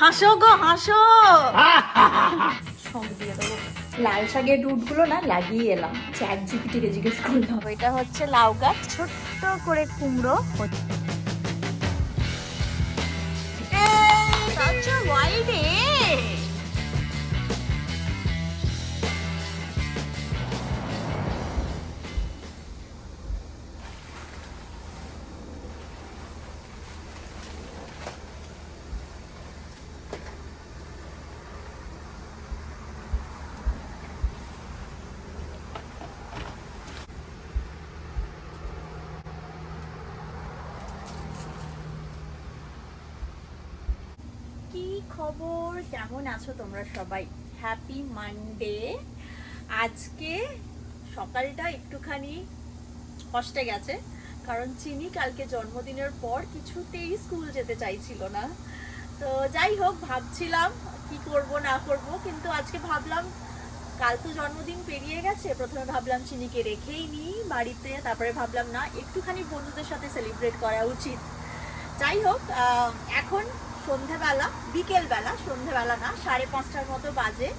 হাসো গো হাসো। সঙ্গ দিয়ে দেবো। লাল শাকের রুটগুলো না লাগিয়ে এলাম, চ্যাট জিপিটিকে জিজ্ঞেস করলাম। এটা হচ্ছে লাউ গাছ, ছোট্ট করে কুমড়ো হচ্ছে। কি খবর, কেমন আছো তোমরা সবাই? Happy Monday. আজকে সকালটা একটুখানি কষ্টে গেছে, কারণ চিনি কালকে জন্মদিনের পর কিছুতেই স্কুল যেতে চাইছিল না। তো যাই হোক, ভাবছিলাম কি করব না করব, কিন্তু আজকে ভাবলাম কাল তো জন্মদিন পেরিয়ে গেছে, প্রথমে ভাবলাম চিনিকে রেখেই নিই বাড়িতে, তারপরে ভাবলাম না একটুখানি বন্ধুদের সাথে সেলিব্রেট করা উচিত। যাই হোক, এখন সন্ধেবেলা, বিকেলবেলা, সন্ধেবেলা না, 5:30টার মতো বাজে।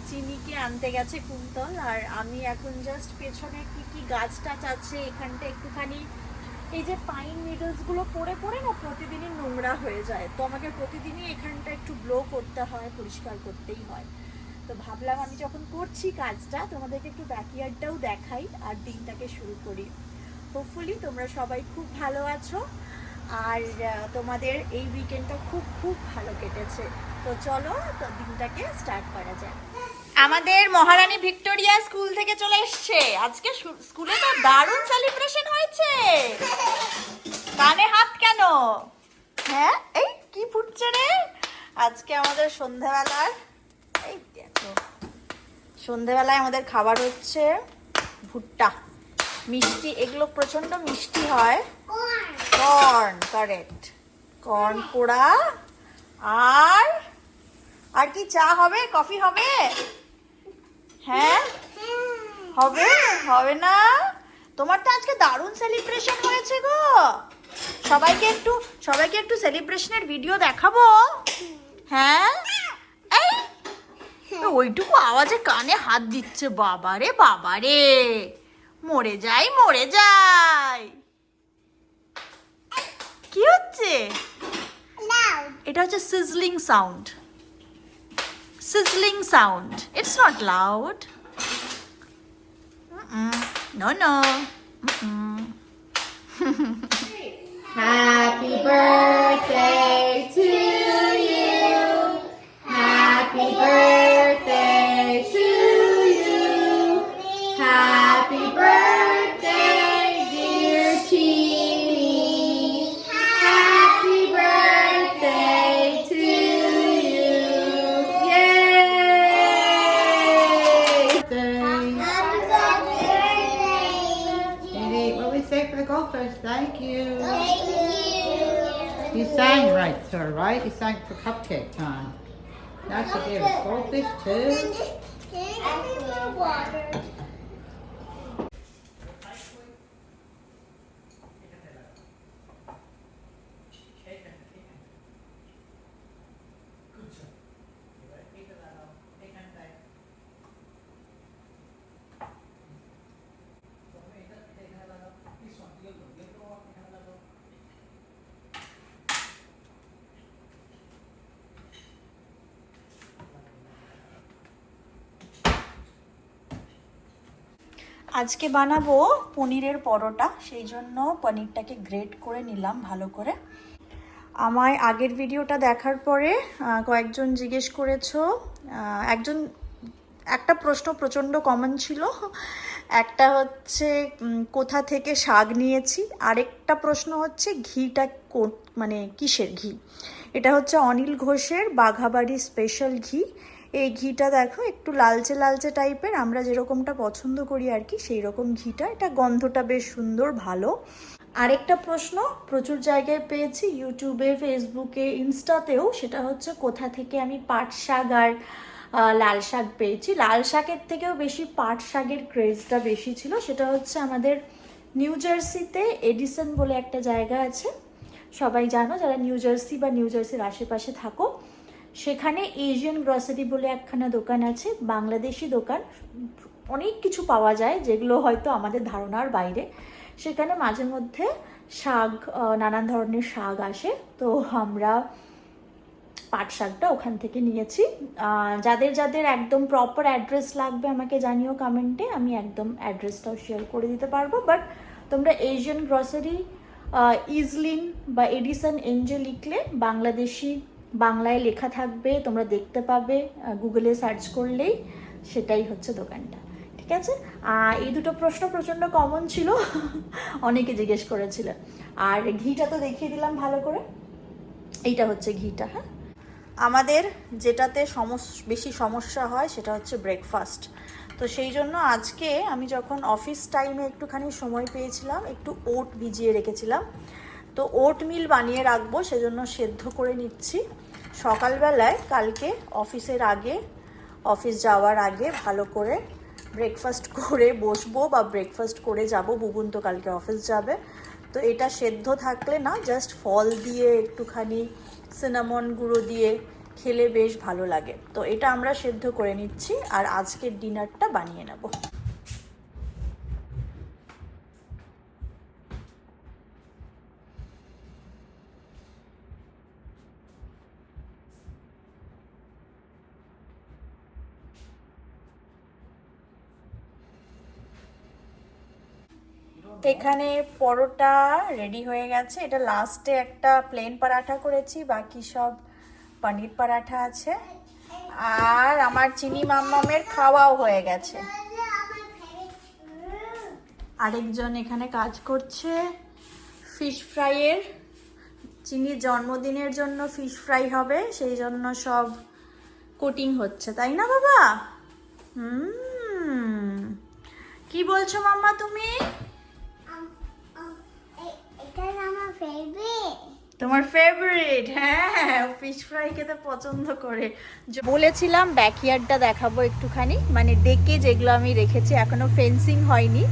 চিনিকে আনতে গেছে কুন্তল, আর আমি এখন জাস্ট পেছনে কি কি গাছ টাছ আছে এখানটা একটুখানি, এই যে পাইন নিডলস গুলো পড়ে পড়ে না প্রতিদিনই নোংরা হয়ে যায়, তো আমাকে প্রতিদিনই এখানটা একটু ব্লো করতে হয়, পরিষ্কার করতেই হয়। তো ভাবলাম আমি যখন করছি কাজটা, তোমাদেরকে একটু ব্যাকইয়ার্ডটাও দেখাই আর দিনটাকে শুরু করি। হোপফুলি তোমরা সবাই খুব ভালো আছো, আর তোমাদের এই উইকেন্ডটা খুব খুব ভালো কেটেছে। তো চলো তো দিনটাকে স্টার্ট করা যায়। আমাদের মহারানী ভিক্টোরিয়া স্কুল থেকে চলে এসছে। আজকে স্কুলে তো দারুণ সেলিব্রেশন হয়েছে। কানে হাত কেন? হ্যাঁ, এই কি ফুটছে রে? আজকে আমাদের সন্ধ্যাবেলার, এই দেখো, সন্ধ্যাবেলায় আমাদের খাবার হচ্ছে ভুট্টা মিষ্টি, এগুলো প্রচন্ড মিষ্টি হয়। কর্ন, কারেক্ট, কর্ন পোড়া। আর আর কি চা হবে, কফি হবে? হ্যাঁ হবে, হবে না? তোমারটা আজকে দারুণ সেলিব্রেশন হয়েছে গো। সবাইকে একটু সেলিব্রেশনের ভিডিও দেখাবো। হ্যাঁ, এই ওইটুকু আওয়াজে কানে হাত দিচ্ছে। বাবারে বাবারে, মরে যাই মরে যাই। কি হচ্ছে? এটা হচ্ছে sizzling sound, sizzling sound. It's not loud. No, no. Happy birthday to you. Happy birthday to you. Happy birthday, dear Chini. Happy birthday to you. Yay! Maybe what we say for the goldfish? Thank you. You sang right, sir, right? You sang for cupcake time. Now she gave us goldfish too. আজকে বানাবো পনিরের পরোটা, সেই জন্য পনিরটাকে great করে নিলাম ভালো করে। আমায় আগের ভিডিওটা দেখার পরে কয়েকজন জিজ্ঞেস করেছো, একটা প্রশ্ন প্রচণ্ড কমন ছিল। একটা হচ্ছে কোথা থেকে শাক নিয়েছি, আরেকটা প্রশ্ন হচ্ছে ঘিটা মানে কিসের ঘি। এটা হচ্ছে অনিল ঘোষের বাঘাবাড়ি স্পেশাল ঘি। এই ঘিটা দেখো একটু লালচে লালচে টাইপের, আমরা যেরকমটা পছন্দ করি আর কি সেই রকম ঘিটা। এটা গন্ধটা বেশ সুন্দর, ভালো। আরেকটা প্রশ্ন প্রচুর জায়গায় পেয়েছি, ইউটিউবে, ফেসবুকে, ইনস্টাতেও, সেটা হচ্ছে কোথা থেকে আমি পাট শাক আর লাল শাক পেয়েছি। লাল শাকের থেকেও বেশি পাট শাকের ক্রেজটা বেশি ছিল। সেটা হচ্ছে আমাদের নিউ জার্সিতে এডিসন বলে একটা জায়গা আছে, সবাই জানো যারা নিউ জার্সি বা নিউ জার্সির আশেপাশে থাকো। সেখানে এশিয়ান গ্রসারি বলে একখানা দোকান আছে, বাংলাদেশি দোকান, অনেক কিছু পাওয়া যায় যেগুলো হয়তো আমাদের ধারণার বাইরে। সেখানে মাঝে মধ্যে শাক, নানান ধরনের শাক আসে, তো আমরা পাট শাকটা ওখান থেকে নিয়েছি। যাদের যাদের একদম প্রপার অ্যাড্রেস লাগবে আমাকে জানিও কমেন্টে, আমি একদম অ্যাড্রেসটাও শেয়ার করে দিতে পারবো। বাট তোমরা এশিয়ান গ্রসারি ইজলিন বা এডিসন এনজে লিখলে বাংলাদেশি বাংলায় লেখা থাকবে, তোমরা দেখতে পাবে, গুগলে সার্চ করলেই সেটাই হচ্ছে দোকানটা। ঠিক আছে, এই দুটো প্রশ্ন প্রচণ্ড কমন ছিল, অনেকে জিজ্ঞেস করেছিল। আর ঘিটা তো দেখিয়ে দিলাম ভালো করে, এইটা হচ্ছে ঘিটা। হ্যাঁ, আমাদের যেটাতে বেশি সমস্যা হয় সেটা হচ্ছে ব্রেকফাস্ট। তো সেই জন্য আজকে আমি যখন অফিস টাইমে একটুখানি সময় পেয়েছিলাম, একটু ওট ভিজিয়ে রেখেছিলাম, তো ওট মিল বানিয়ে রাখবো, সেজন্য সেদ্ধ করে নিচ্ছি। সকালবেলায় কালকে অফিস যাওয়ার আগে ভালো করে ব্রেকফাস্ট করে বসবো বা ব্রেকফাস্ট করে যাব, বুবুন তো কালকে অফিস যাবে। তো এটা সেদ্ধ থাকলে না, জাস্ট ফল দিয়ে একটুখানি সিনামন গুঁড়ো দিয়ে খেলে বেশ ভালো লাগে। তো এটা আমরা সেদ্ধ করে নিচ্ছি আর আজকের ডিনারটা বানিয়ে নেব। এখানে পরোটা রেডি হয়ে গেছে। এটা লাস্টে একটা প্লেন পরাঠা করেছি, বাকি সব পনির পরাঠা আছে। আর আমার চিনি মাম্মামের খাওয়াও হয়ে গেছে। আরেকজন এখানে কাজ করছে ফিশ ফ্রাইয়ের। চিনির জন্মদিনের জন্য ফিশ ফ্রাই হবে, সেই জন্য সব কোটিং হচ্ছে, তাই না বাবা? কি বলছো মাম্মা তুমি? তোমার ফেভারিট? হ্যাঁ, ফিশ ফ্রাই খেতে পছন্দ করে। বলেছিলাম ব্যাকইয়ার্ডটা দেখাবো একটুখানি, মানে ডেকে যেগুলো আমি রেখেছি, এখনো ফেন্সিং হয়নি,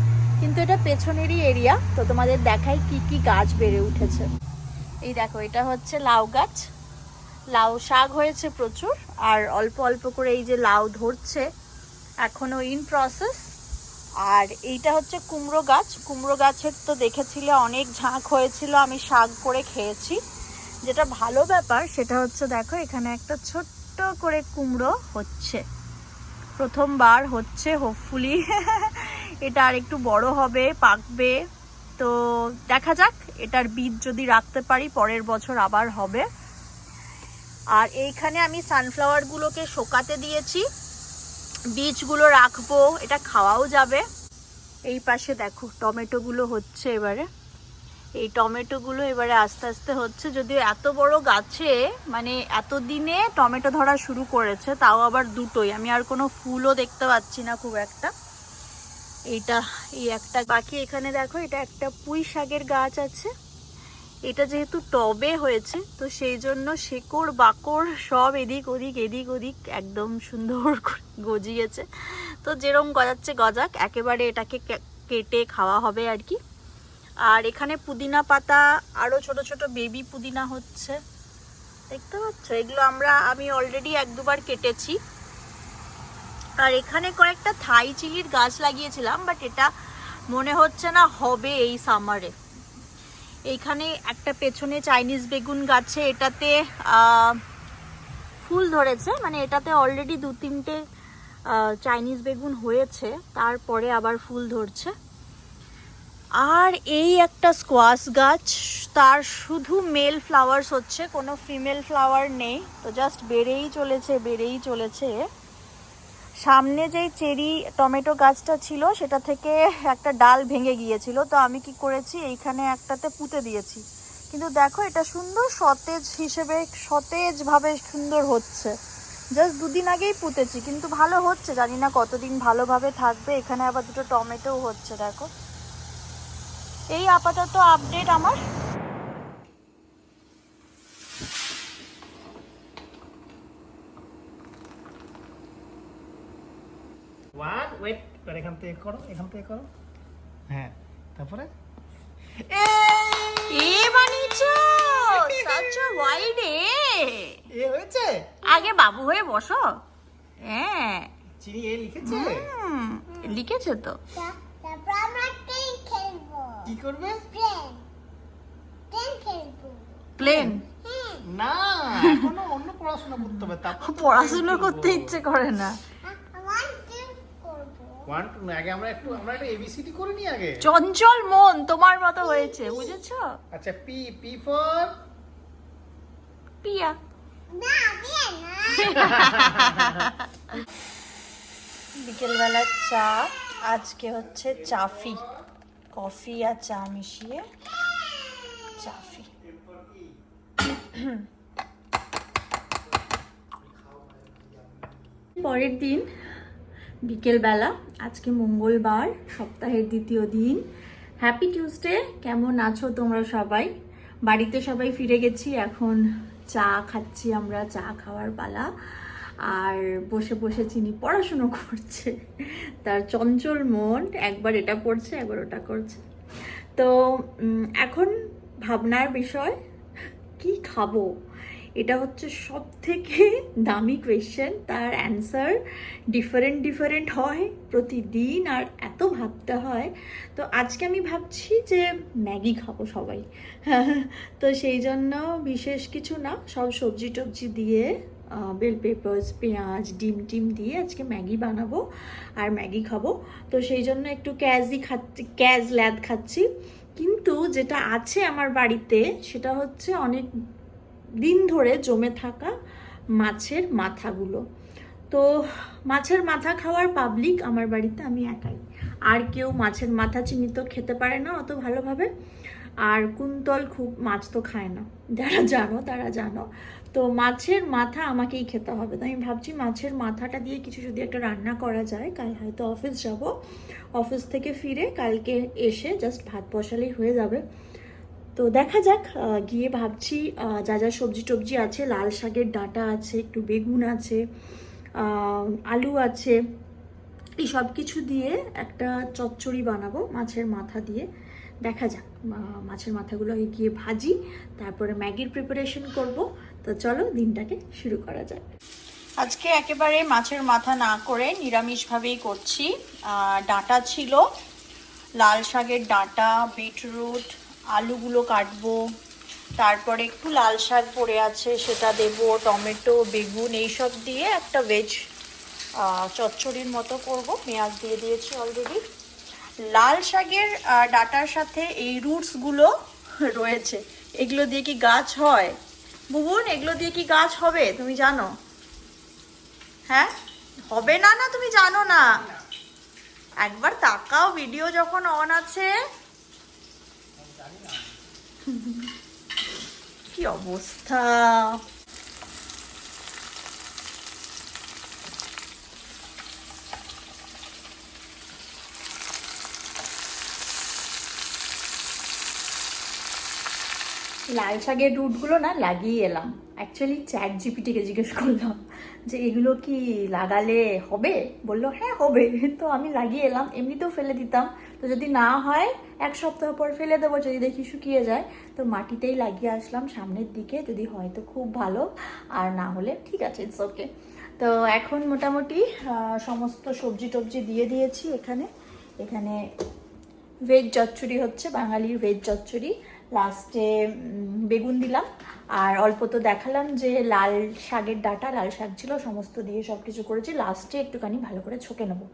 কিন্তু এটা পেছনেরই এরিয়া। তো তোমাদের দেখাই কি কি গাছ বেড়ে উঠেছে। এই দেখো, এটা হচ্ছে লাউ গাছ, লাউ শাক হয়েছে প্রচুর, আর অল্প অল্প করে এই যে লাউ ধরছে, এখনো ইন প্রসেস। আর এইটা হচ্ছে কুমড়ো গাছ। কুমড়ো গাছের তো দেখেছিলে অনেক ঝাঁক হয়েছিল, আমি শাক করে খেয়েছি। যেটা ভালো ব্যাপার সেটা হচ্ছে দেখো, এখানে একটা ছোট্ট করে কুমড়ো হচ্ছে, প্রথমবার হচ্ছে। হোপফুলি এটা আর একটু বড় হবে, পাকবে, তো দেখা যাক। এটার বীজ যদি রাখতে পারি পরের বছর আবার হবে। আর এইখানে আমি সানফ্লাওয়ারগুলোকে শোকাতে দিয়েছি, বীজগুলো রাখবো, এটা খাওয়াও যাবে। এই পাশে দেখো টমেটোগুলো হচ্ছে এবারে, এই টমেটোগুলো এবারে আস্তে আস্তে হচ্ছে। যদিও এত বড় গাছে মানে এতদিনে টমেটো ধরা শুরু করেছে, তাও আবার দুটোই, আমি আর কোনো ফুলও দেখতে পাচ্ছি না খুব একটা। এইটা এই একটা, বাকি এখানে দেখো এটা একটা পুঁই শাকের গাছ আছে। এটা যেহেতু টবে হয়েছে, তো সেই জন্য শেকড় বাকড় সব এদিক ওদিক একদম সুন্দর গজিয়েছে। তো যেরকম গজাচ্ছে গজাক, একেবারে এটাকে কেটে খাওয়া হবে আর কি। আর এখানে পুদিনা পাতা, আরো ছোট ছোট বেবি পুদিনা হচ্ছে, দেখতে পাচ্ছ? এগুলো আমি অলরেডি এক দুবার কেটেছি। আর এখানে কয়েকটা থাই চিলির গাছ লাগিয়েছিলাম, বাট এটা মনে হচ্ছে না হবে এই সামারে। এইখানে একটা পেছনে চাইনিজ বেগুন গাছে, এটাতে ফুল ধরেছে, মানে এটাতে অলরেডি 2-3টে চাইনিজ বেগুন হয়েছে, তারপরে আবার ফুল ধরছে। আর এই একটা স্কোয়াশ গাছ, তার শুধু মেল ফ্লাওয়ার্স হচ্ছে, কোনো ফিমেল ফ্লাওয়ার নেই, তো জাস্ট বেড়েই চলেছে। সামনে যেই চেরি টমেটো গাছটা ছিল সেটা থেকে একটা ডাল ভেঙে গিয়েছিল, তো আমি কি করেছি, এইখানে একটাতে পুঁতে দিয়েছি। কিন্তু দেখো এটা সুন্দর সতেজভাবে সুন্দর হচ্ছে। জাস্ট 2 দিন আগেই পুঁতেছি, কিন্তু ভালো হচ্ছে, জানি না কতদিন ভালোভাবে থাকবে। এখানে আবার দুটো টমেটোও হচ্ছে, দেখো। এই আপাতত আপডেট আমার। ওয়েট, এখান থেকে করো, হ্যাঁ, তারপরে বানিয়েছো such a wide এ হয়েছে? আগে বাবু হয়ে বসো। হ্যাঁ চিনি এ লিখেছে? লিখেছে তো। তারপর আমরা ট্রেন খেলবো। কি করবে? ট্রেন খেলবো। প্লেন। না, এখনো অন্য পড়াশোনা করতে হবে। তারপর তো পড়াশোনা plane করতে কিনবো। ইচ্ছে করে না। ওয়ান টু করবো। 1 2 আগে আমরা একটা এবিসিডি করে নি আগে। চঞ্চল মন তোমার মতো হয়েছে, বুঝেছো? আচ্ছা, পি পি ফর পিয়া। না বিয়ে না। বিকেলবেলার চা আজকে হচ্ছে চাফি, কফি আর চা মিশিয়ে চাফি। পরের দিন বিকেলবেলা, আজকে মঙ্গলবার, সপ্তাহের দ্বিতীয় দিন। Happy Tuesday. কেমন আছো তোমরা সবাই? বাড়িতে সবাই ফিরে গেছি, এখন চা খাচ্ছি আমরা, চা খাওয়ার পালা। আর বসে বসে চিনি পড়াশুনো করছে, তার চঞ্চল মন একবার এটা পড়ছে একবার ওটা করছে। তো এখন ভাবনার বিষয়, কি খাবো, এটা হচ্ছে সব থেকে দামি কোয়েশ্চেন। তার অ্যান্সার ডিফারেন্ট হয় প্রতিদিন, আর এত ভাবতে হয়। তো আজকে আমি ভাবছি যে ম্যাগি খাবো সবাই। তো সেই জন্য বিশেষ কিছু না, সব সবজি টবজি দিয়ে, বেল পেপার্স, পেঁয়াজ, ডিম টিম দিয়ে আজকে ম্যাগি বানাবো আর ম্যাগি খাবো। তো সেই জন্য একটু ক্যাজ ল্যাদ খাচ্ছি। কিন্তু যেটা আছে আমার বাড়িতে সেটা হচ্ছে অনেক দিন ধরে জমে থাকা মাছের মাথাগুলো। তো মাছের মাথা খাওয়ার পাবলিক আমার বাড়িতে আমি একাই, আর কেউ মাছের মাথা চিনি তো খেতে পারে না অত ভালোভাবে। আর কুন্তল খুব মাছ তো খায় না, যারা জানো তারা জানো। তো মাছের মাথা আমাকেই খেতে হবে। তো আমি ভাবছি মাছের মাথাটা দিয়ে কিছু যদি একটা রান্না করা যায়। কাল হয়তো অফিস যাব, অফিস থেকে ফিরে কালকে এসে জাস্ট ভাত বসালেই হয়ে যাবে। তো দেখা যাক, গিয়ে ভাবছি যা যা সবজি টবজি আছে, লাল শাকের ডাঁটা আছে, একটু বেগুন আছে, আলু আছে, এই সব কিছু দিয়ে একটা চচ্চড়ি বানাবো মাছের মাথা দিয়ে। দেখা যাক, মাছের মাথাগুলো গিয়ে ভাজি, তারপরে ম্যাগির প্রিপারেশন করব। তো চলো দিনটাকে শুরু করা যাক। আজকে একেবারে মাছের মাথা না করে নিরামিষভাবেই করছি। ডাঁটা ছিল, লাল শাকের ডাঁটা, বিটরুট, আলুগুলো কাটবো, তারপরে একটু লাল শাক পড়ে আছে সেটা দেবো, টমেটো, বেগুন এইসব দিয়ে একটা ভেজ চচ্চড়ির মতো করব। পেঁয়াজ দিয়ে দিয়েছি অলরেডি। লাল শাকের ডাঁটার সাথে এই রুটসগুলো রয়েছে, এগুলো দিয়ে কি গাছ হয় বুবুন? এগুলো দিয়ে কি গাছ হবে তুমি জানো? হ্যাঁ হবে না, না তুমি জানো না? একবার তাকাও, ভিডিও যখন অন আছে। কি অবস্থা! লাল শাকের রুটগুলো না লাগিয়ে এলাম। অ্যাকচুয়ালি চ্যাট জিপিটিকে জিজ্ঞেস করলাম যে এগুলো কি লাগালে হবে, বললো হ্যাঁ হবে। তো আমি লাগিয়ে এলাম, এমনিতেও ফেলে দিতাম। তো যদি না হয় 1 সপ্তাহ পর ফেলে দেবো, যদি দেখি শুকিয়ে যায়। তো মাটিতেই লাগিয়ে আসলাম সামনের দিকে, যদি হয় তো খুব ভালো, আর না হলে ঠিক আছে, ইটস ওকে। তো এখন মোটামুটি সমস্ত সবজি টবজি দিয়ে দিয়েছি। এখানে ভেজ চচ্চড়ি হচ্ছে, বাঙালির ভেজ চচ্চড়ি। লাস্টে বেগুন দিলাম, আর অল্প তো দেখালাম যে লাল শাকের ডাঁটা, লাল শাক ছিল, সমস্ত দিয়ে সব কিছু করেছি। লাস্টে একটুখানি ভালো করে ছকে নেবো।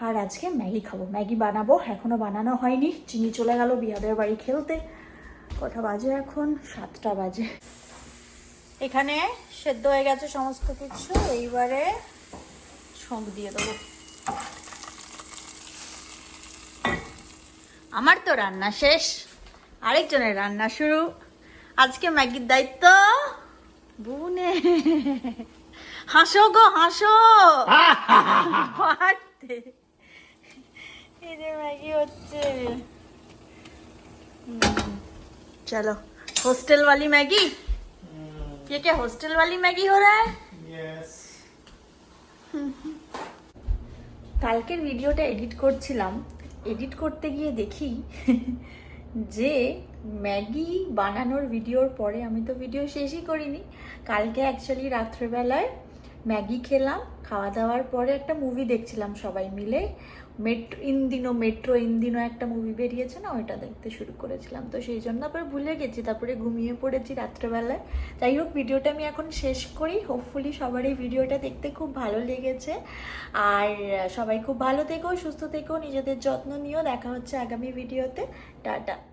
আর আজকে ম্যাগি খাবো, ম্যাগি বানাবো। এখনও বানানো হয়নি, চিনি চলে গেল বিহাদের বাড়ি খেলতে। কটা বাজে এখন? 7টা বাজে। এখানে সেদ্ধ হয়ে গেছে সমস্ত কিছু, এইবারে ছক দিয়ে দেবো। আমার তো রান্না শেষ, আরেকজনের রান্না শুরু। আজকে ম্যাগির দায়িত্ব বুনে। হাসো গো হাসো, পারতে। এই যে ম্যাগি হচ্ছে, चलो हॉस्टल वाली मैगी। ये क्या हॉस्टल वाली मैगी हो रहा है? ইয়েস। কালকের ভিডিওটা এডিট করছিলাম, এডিট করতে গিয়ে দেখি যে ম্যাগি বানানোর ভিডিওর পরে আমি তো ভিডিও শেষই করিনি। কালকে অ্যাকচুয়ালি রাত্রেবেলায় ম্যাগি খেলাম, খাওয়া দাওয়ার পরে একটা মুভি দেখছিলাম সবাই মিলে। মেট্রো ইন্দিনো একটা মুভি বেরিয়েছে না, ওইটা দেখতে শুরু করেছিলাম, তো সেই জন্য তারপরে ভুলে গেছি, তারপরে ঘুমিয়ে পড়েছি রাত্রেবেলায়। যাই হোক, ভিডিওটা আমি এখন শেষ করি। হোপফুলি সবার এই ভিডিওটা দেখতে খুব ভালো লেগেছে। আর সবাই খুব ভালো থেকো, সুস্থ থেকো, নিজেদের যত্ন নিও। দেখা হচ্ছে আগামী ভিডিওতে। টাটা।